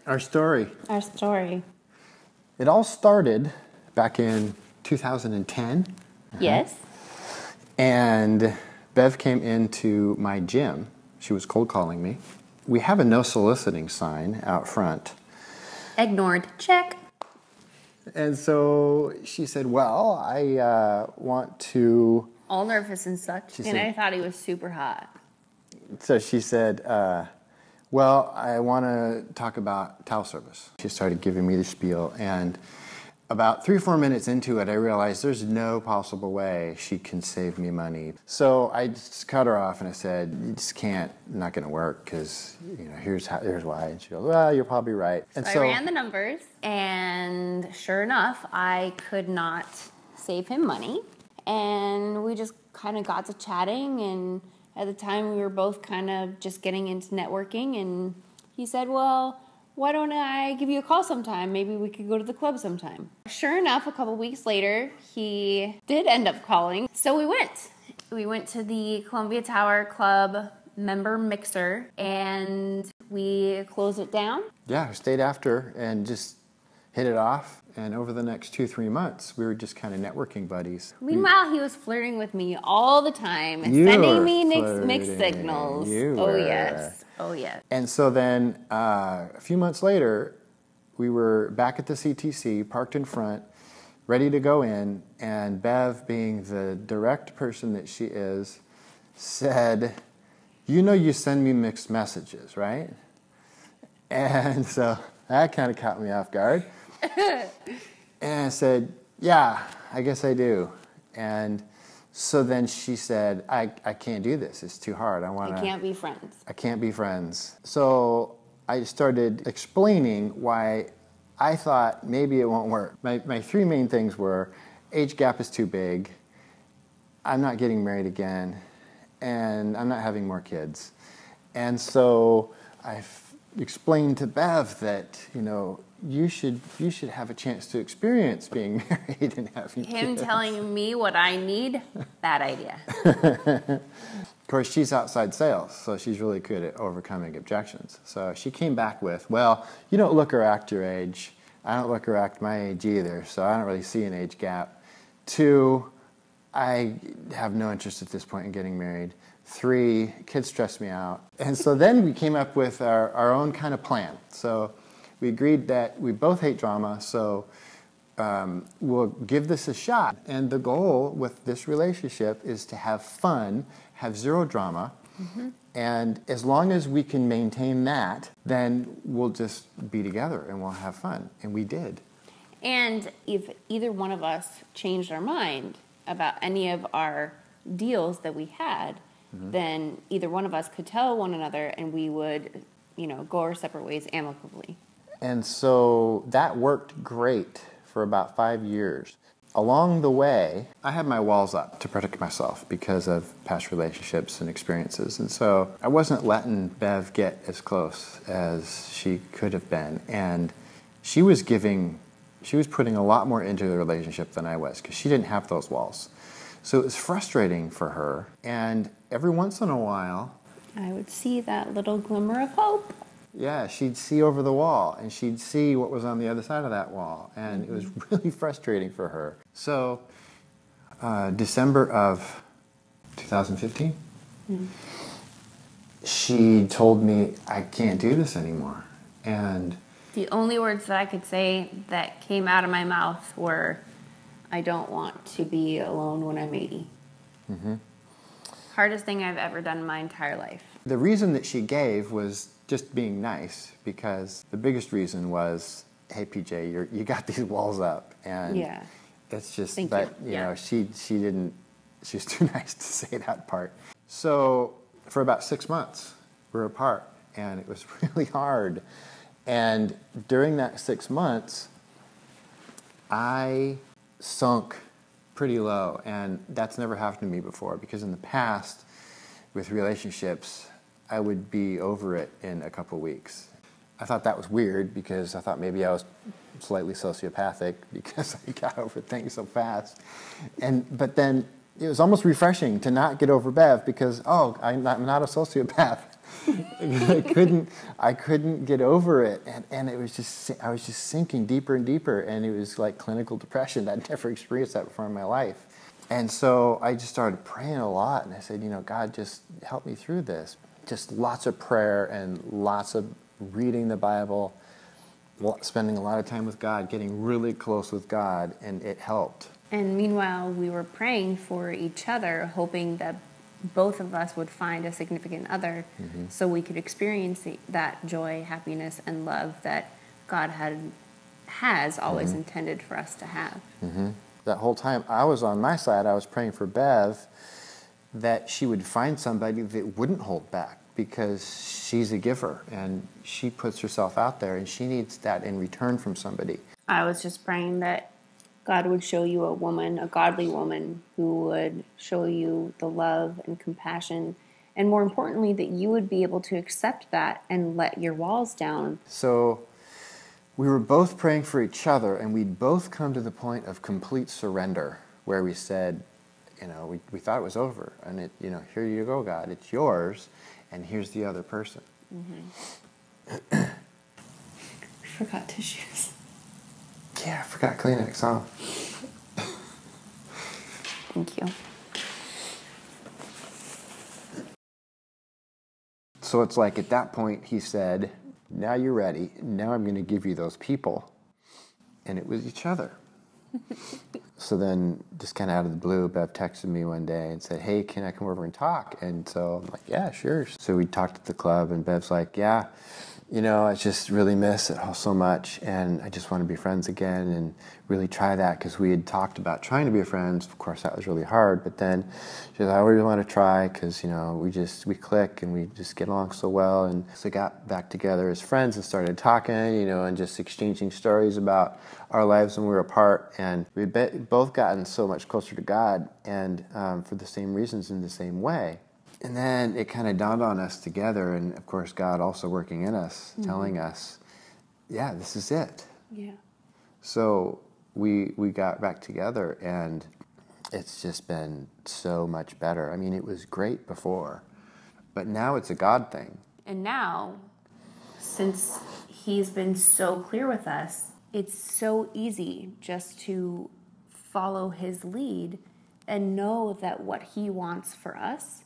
Our story. Our story. It all started back in 2010. Yes. And Bev came into my gym. She was cold calling me. We have a no soliciting sign out front. Ignored. Check. And so she said, well, I want to... All nervous and such. And I thought he was super hot. So she said, well, I want to talk about towel service. She started giving me the spiel, and about 3 or 4 minutes into it, I realized there's no possible way she can save me money. So I just cut her off and I said, you just can't, not going to work, because here's why. And she goes, well, you're probably right. And so I ran the numbers, and sure enough, I could not save him money. And we just kind of got to chatting, and at the time we were both kind of just getting into networking, and he said, well, why don't I give you a call sometime? Maybe we could go to the club sometime. Sure enough, a couple weeks later, he did end up calling. So we went. We went to the Columbia Tower Club member mixer, and we closed it down. Yeah, we stayed after and just hit it off. And over the next 2-3 months, we were just kind of networking buddies. Meanwhile, he was flirting with me all the time and sending me mixed signals. Oh, yes. Oh, yes. And so then a few months later, we were back at the CTC, parked in front, ready to go in. And Bev, being the direct person that she is, said, you send me mixed messages, right? And so that kind of caught me off guard. And I said, yeah, I guess I do. And so then she said, I can't do this. It's too hard. I can't be friends. I can't be friends. So I started explaining why I thought maybe it won't work. My 3 main things were, age gap is too big, I'm not getting married again, and I'm not having more kids. And so I explained to Bev that, you should have a chance to experience being married and having kids. Him telling me what I need, bad idea. Of course, she's outside sales, so she's really good at overcoming objections. So she came back with, well, you don't look or act your age. I don't look or act my age either, so I don't really see an age gap. 2, I have no interest at this point in getting married. 3, kids stress me out. And so then we came up with our own kind of plan. So we agreed that we both hate drama, so we'll give this a shot. And the goal with this relationship is to have fun, have 0 drama, and as long as we can maintain that, then we'll just be together and we'll have fun. And we did. And if either one of us changed our mind about any of our deals that we had, then either one of us could tell one another, and we would, go our separate ways amicably. And so that worked great for about 5 years. Along the way, I had my walls up to protect myself because of past relationships and experiences. And so I wasn't letting Bev get as close as she could have been. And she was putting a lot more into the relationship than I was, because she didn't have those walls. So it was frustrating for her. And every once in a while, I would see that little glimmer of hope. Yeah, she'd see over the wall, and she'd see what was on the other side of that wall, and it was really frustrating for her. So, December of 2015, she told me, I can't do this anymore. And the only words that I could say that came out of my mouth were, I don't want to be alone when I'm 80. Hardest thing I've ever done in my entire life. The reason that she gave was just being nice, because the biggest reason was, hey, PJ, you got these walls up, and it's just, she was too nice to say that part. So for about 6 months, we were apart, and it was really hard. And during that 6 months, I sunk pretty low, and that's never happened to me before, because in the past, with relationships, I would be over it in a couple weeks. I thought that was weird, because I thought maybe I was slightly sociopathic because I got over things so fast. But then it was almost refreshing to not get over Bev because, I'm not a sociopath. I couldn't get over it, and it was just, I was just sinking deeper and deeper, and it was like clinical depression. I'd never experienced that before in my life. And so I just started praying a lot, and I said, God, just help me through this. Just lots of prayer and lots of reading the Bible, spending a lot of time with God, getting really close with God, and it helped. And meanwhile, we were praying for each other, hoping that both of us would find a significant other so we could experience that joy, happiness, and love that God has always intended for us to have. That whole time I was on my side, I was praying for Bev that she would find somebody that wouldn't hold back, because she's a giver and she puts herself out there and she needs that in return from somebody. I was just praying that God would show you a woman, a godly woman, who would show you the love and compassion, and more importantly, that you would be able to accept that and let your walls down. So we were both praying for each other, and we'd both come to the point of complete surrender, where we said, we thought it was over, and here you go, God, it's yours, and here's the other person. Forgot tissues. Yeah, I forgot Kleenex, huh? Thank you. So it's like at that point he said, now you're ready. Now I'm going to give you those people. And it was each other. So then, just kind of out of the blue, Bev texted me one day and said, hey, can I come over and talk? And so I'm like, yeah, sure. So we talked at the club, and Bev's like, yeah, I just really miss it all so much, and I just want to be friends again and really try that, because we had talked about trying to be friends. Of course, that was really hard, but then she said, I really want to try, because, we click and we just get along so well. And so we got back together as friends and started talking, and just exchanging stories about our lives when we were apart. And we had both gotten so much closer to God, and for the same reasons in the same way. And then it kind of dawned on us together, and of course God also working in us, telling us, yeah, this is it. Yeah. So we got back together, and it's just been so much better. I mean, it was great before, but now it's a God thing. And now, since he's been so clear with us, it's so easy just to follow his lead and know that what he wants for us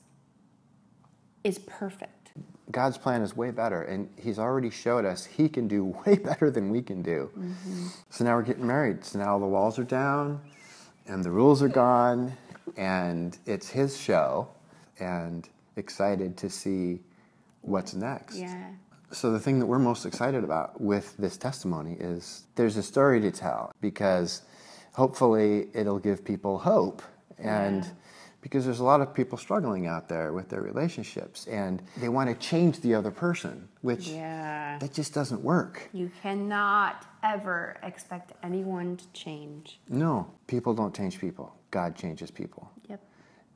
is perfect. God's plan is way better, and he's already showed us he can do way better than we can do. So now we're getting married. So now the walls are down, and the rules are gone, and it's his show, and excited to see what's next. Yeah. So the thing that we're most excited about with this testimony is there's a story to tell, because hopefully it'll give people hope. And because there's a lot of people struggling out there with their relationships, and they want to change the other person, which that just doesn't work. You cannot ever expect anyone to change. No, people don't change people. God changes people. Yep.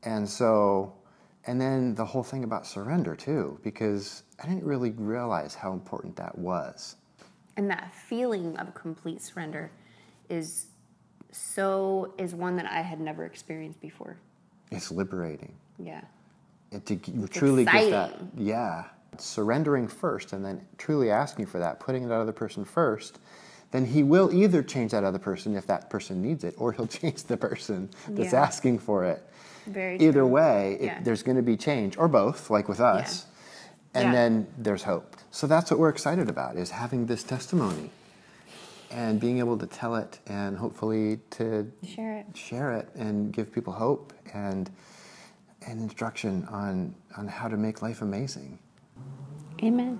And then the whole thing about surrender too, because I didn't really realize how important that was. And that feeling of complete surrender is one that I had never experienced before. It's liberating. Yeah. And to truly get that, exciting. Surrendering first, and then truly asking for that, putting that other person first, then he will either change that other person if that person needs it, or he'll change the person that's asking for it. Very Either true. way, there's going to be change, or both, like with us, and then there's hope. So that's what we're excited about, is having this testimony and being able to tell it, and hopefully to share it and give people hope and instruction on how to make life amazing. Amen.